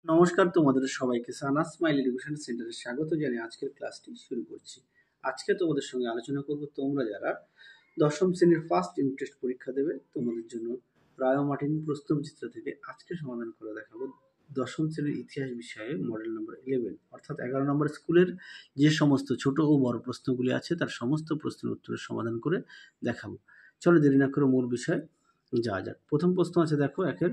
নমস্কার, তোমাদের সবাইকে সানা স্মাইল এডুকেশন সেন্টারে স্বাগত জানিয়ে আজকের ক্লাসটি শুরু করছি। আজকে তোমাদের সঙ্গে আলোচনা করব তোমরা যারা দশম শ্রেণীর ফার্স্ট ইউনিট টেস্ট পরীক্ষা দেবে তোমাদের জন্য রায় ও মার্টিন প্রশ্নবিচিত্র থেকে আজকে সমাধান করে দেখাবো দশম শ্রেণীর ইতিহাস বিষয়ে মডেল নম্বর 11 অর্থাৎ 11 নম্বর স্কুলের যে সমস্ত ছোট ও বড় প্রশ্নগুলি আছে তার সমস্ত প্রশ্নের উত্তরের সমাধান করে দেখাবো। চলো দেরি না করে মূল বিষয় যাওয়া যাক। প্রথম প্রশ্ন আছে, দেখো একের,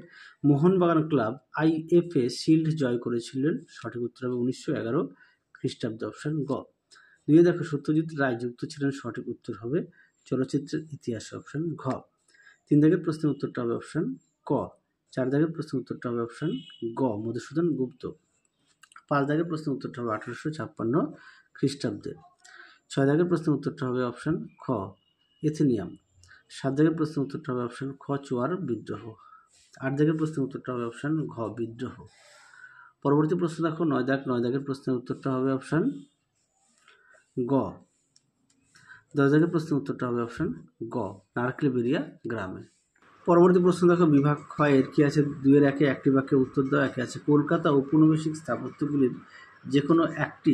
মোহনবাগান ক্লাব আইএফএ শিল্ড জয় করেছিলেন, সঠিক উত্তর হবে 1911 খ্রিস্টাব্দে, অপশন গ। দুইয়ে দেখো সত্যজিৎ রায় যুক্ত ছিলেন, সঠিক উত্তর হবে চলচ্চিত্রের ইতিহাসে, অপশন ঘ। তিন দাগের প্রশ্নের উত্তরটা হবে অপশন ক। চার দাগের প্রশ্নের উত্তরটা হবে অপশন গ, মধুসূদন গুপ্ত। পাঁচ দাগের প্রশ্নের উত্তরটা হবে 1856 খ্রিস্টাব্দে। ছয় দাগের প্রশ্নের উত্তরটা হবে অপশন খ, এথেনিয়াম। সাত দাগের প্রশ্নের উত্তরটা হবে অপশন খ, চুয়ার বিদ্রোহ। আট দাগের প্রশ্নের উত্তরটা হবে অপশন ঘ, বিদ্রোহ। পরবর্তী প্রশ্ন দেখো নয় দাগের প্রশ্নের উত্তরটা হবে অপশন গ। 10 দাগের প্রশ্নের উত্তরটা হবে অপশন গ, নারকেলবেরিয়া গ্রামে। পরবর্তী প্রশ্ন দেখো বিভাগ খ এর কি আছে, 2-এর 1-এ একটি বাক্যে উত্তর দাও। একে আছে কলকাতা ঔপনিবেশিক স্থাপত্যগুলির যে কোনো একটি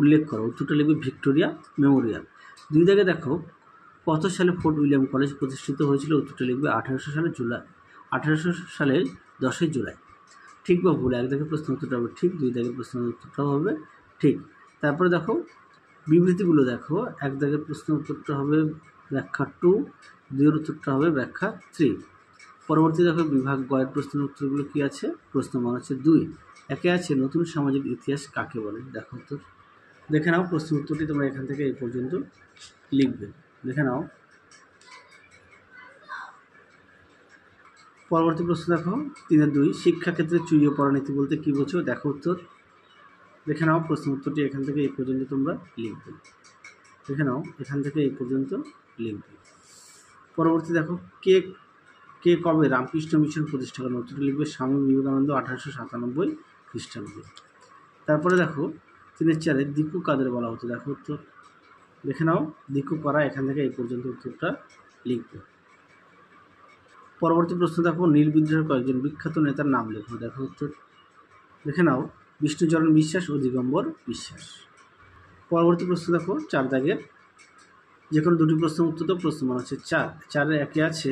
উল্লেখ করো, উত্তরটা লিখবে ভিক্টোরিয়া মেমোরিয়াল। 2 দাগে দেখো কত সালে ফোর্ট উইলিয়াম কলেজ প্রতিষ্ঠিত হয়েছিল, উত্তরটা লিখবে 1800 সালের 10ই জুলাই। ঠিক বা ভুল, এক দাগের প্রশ্নের উত্তরটা হবে ঠিক, 2 দাগের প্রশ্নের উত্তরটাও হবে ঠিক। তারপরে দেখো বিবৃতিগুলো দেখো, এক দাগের প্রশ্নের উত্তরটা হবে ব্যাখ্যা 2, 2-এর উত্তরটা হবে ব্যাখ্যা 3। পরবর্তী দেখো বিভাগ গ এর প্রশ্নের উত্তরগুলো কি আছে, প্রশ্ন মান হচ্ছে 2। একে আছে নতুন সামাজিক ইতিহাস কাকে বলে, দেখো উত্তর দেখে নাও। প্রশ্নের উত্তরটি তোমরা এখান থেকে এই পর্যন্ত লিখবে, দেখে নাও। পরবর্তী প্রশ্ন দেখো 3-2, শিক্ষাক্ষেত্রে চুইয়ে পড়া নীতি বলতে কি বোঝো, দেখো উত্তর দেখে নাও। প্রশ্ন উত্তরটি এখান থেকে এই পর্যন্ত তোমরা লিখবে, দেখে নাও, এখান থেকে এই পর্যন্ত লিখবে। পরবর্তী দেখো কে কবে রামকৃষ্ণ মিশন প্রতিষ্ঠা করেন, উত্তরটি লিখবে স্বামী বিবেকানন্দ 1897 খ্রিস্টাব্দে। তারপরে দেখো 3-4 দিকু কাদের বলা হতো, দেখো উত্তর দেখে নাও, দিকু কারা, এখান থেকে এই পর্যন্ত উত্তরটা লিখবে। পরবর্তী প্রশ্ন দেখো নীল বিদ্রোহের কয়েকজন বিখ্যাত নেতার নাম লেখো, দেখো উত্তর দেখে নাও, বিষ্ণুচরণ বিশ্বাস ও দিগম্বর বিশ্বাস। পরবর্তী প্রশ্ন দেখো 4 দাগের যে কোনো দুটি প্রশ্নের উত্তর তো, প্রশ্ন মান হচ্ছে 4। 4-এর 1-এ আছে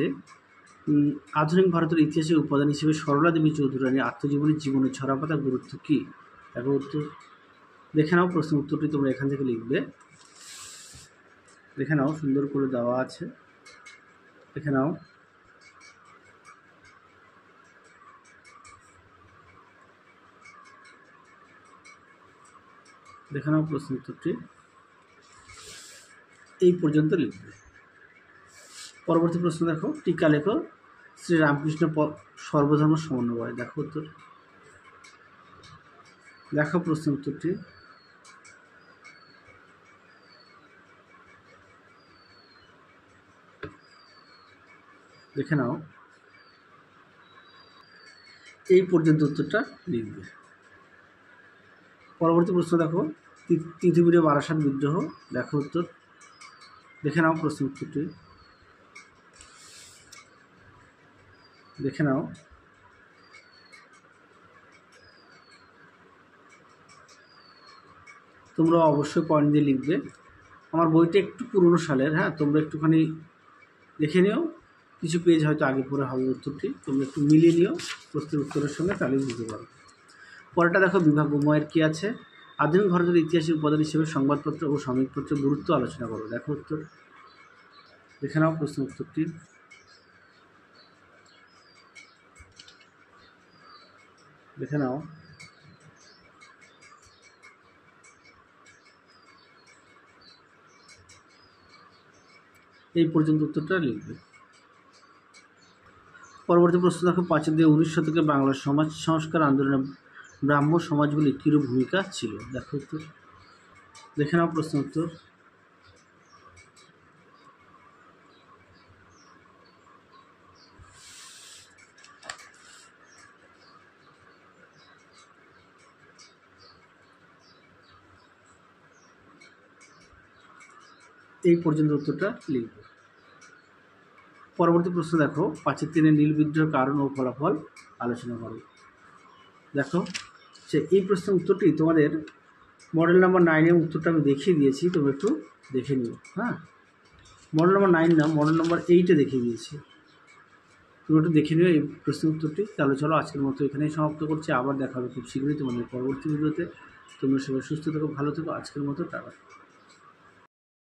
আধুনিক ভারতের ইতিহাসের উপাদান হিসেবে সরলা দেবী চৌধুরী রানীর আত্মজীবনী জীবনের ছড়াপাতা গুরুত্ব কী, দেখো উত্তর দেখে নাও। প্রশ্নের উত্তরটি তোমরা এখান থেকে লিখবে, দেখে নাও, সুন্দর করে দেওয়া আছে, দেখে নাও। দেখে নাও প্রশ্ন উত্তরটি এই পর্যন্ত লিখবে। পরবর্তী প্রশ্ন দেখো টিকা লেখো, শ্রী রামকৃষ্ণ সর্বধর্ম সমন্বয়, দেখো উত্তর দেখো। প্রশ্ন উত্তরটি দেখে নাও, এই পর্যন্ত উত্তরটা লিখবে। পরবর্তী প্রশ্ন দেখো তিতুমিরে বারাসাত বিদ্রোহ, দেখো উত্তর দেখে নাও। প্রশ্ন উত্তরটি দেখে নাও। তোমরা অবশ্যই পয়েন্ট দিয়ে লিখবে। আমার বইটা একটু পুরনো সালের, হ্যাঁ, তোমরা একটুখানি দেখে নিও, কিছু পেজ হয়তো আগে পরে হবে উত্তরটি, তোমরা একটু মিলিয়ে নিও প্রশ্নের উত্তরের সঙ্গে, তাহলে বুঝতে পারো। পরেরটা দেখো বিভাগ উময়ের কি আছে, আধুনিক ভারতের ইতিহাসের উপাদান হিসেবে সংবাদপত্র ও সংবাদপত্রের গুরুত্ব আলোচনা করো, দেখো উত্তর দেখে নাও। প্রশ্ন উত্তরটি দেখে নাও। এই পর্যন্ত উত্তরটা লিখবে। পরবর্তী প্রশ্ন দেখো 5-19 শতকে বাংলার সমাজ সংস্কার আন্দোলনে ব্রাহ্ম সমাজগুলি কিরূপ ভূমিকা ছিল, দেখো উত্তর দেখে নাও। প্রশ্ন উত্তর এই পর্যন্ত উত্তরটা লিখবে। পরবর্তী প্রশ্ন দেখো 5-3 নীল বিদ্রোহের কারণ ও ফলাফল আলোচনা করো, দেখো যে এই প্রশ্নের উত্তরটি তোমাদের মডেল নাম্বার 9-এর উত্তরটা আমি দেখিয়ে দিয়েছি, তোমরা একটু দেখে নিও। হ্যাঁ, মডেল নাম্বার 9 না, মডেল নাম্বার 8-এ দেখিয়ে দিয়েছি, তুমি একটু দেখে নিও এই প্রশ্নের উত্তরটি। তাহলে চলো আজকের মতো এখানেই সমাপ্ত করছি, আবার দেখা হবে খুব শীঘ্রই তোমাদের পরবর্তী ভিডিওতে। তোমরা সবাই সুস্থ থেকো, ভালো থেকো, আজকের মতো টাটা।